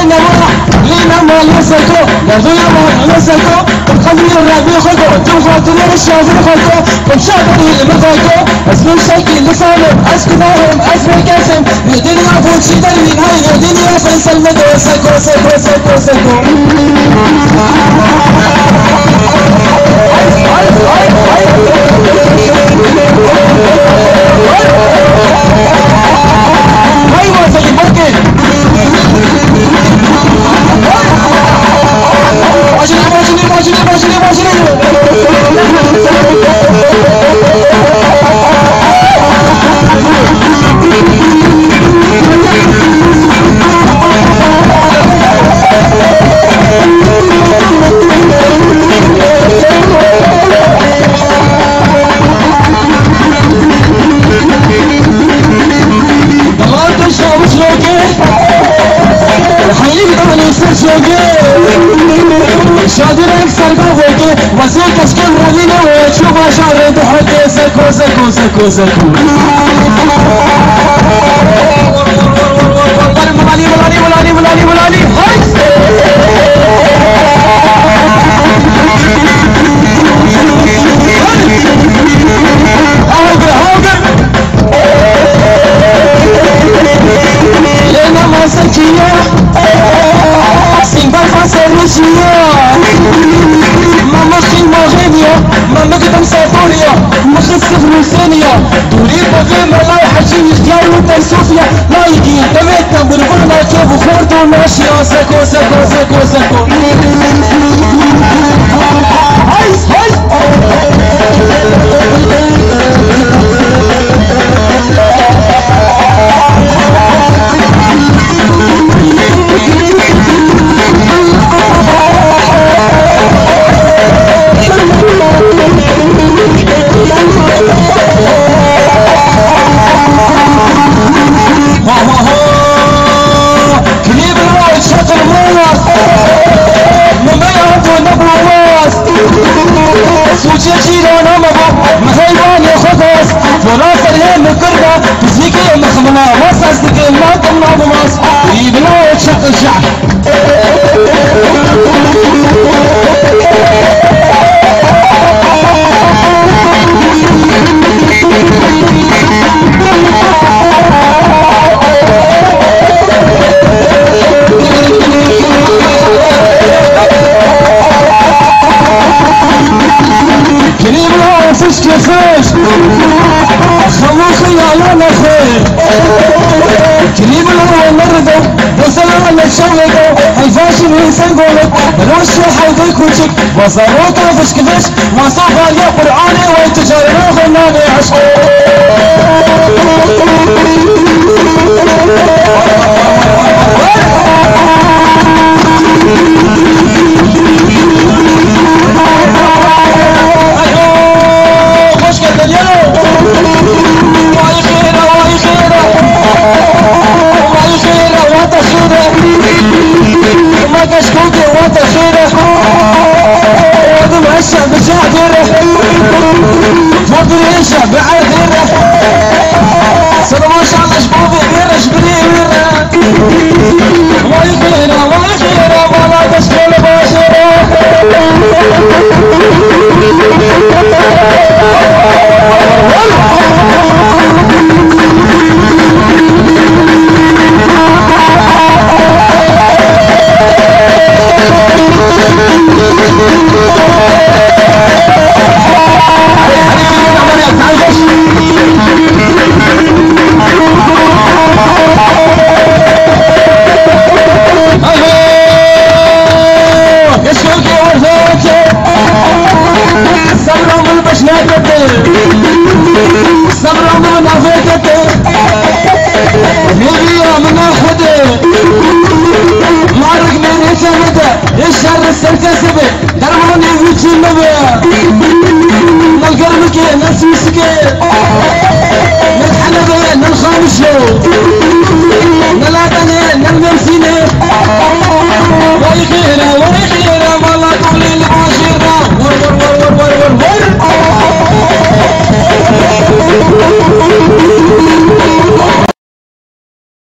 لينا ما يسكو نرضي ما يسكو خلي الربي خلقو تبغى الشافر خلقو بمشاطري المخلقو اسم الشكل لسانه اسكناهم اسم القسم الدنيا فوق شي دليل هاي الدنيا فيصل مدو سكو سكو سكو سكو شادر اكثر قوتي وزيك اشكال رضينا وشوف اشعر تحكي سكو سكو سكو سكو ملالي ملالي ملالي ملالي ملالي لنا ما سكية سيمبا فاسرشية ماما خي مغنية ماما قدام سافوريا مخص فلوسانية تريد بغير ملايحة شي اختيار وانت صوفيا لايقين تمتنا بربرنا كيف وخورتو ماشية سكو سكو سكو سكو هاي هاي وصاروت وفش كفش وصافا يا قرآني ويتجاري وغناني عشق الشر السركسبه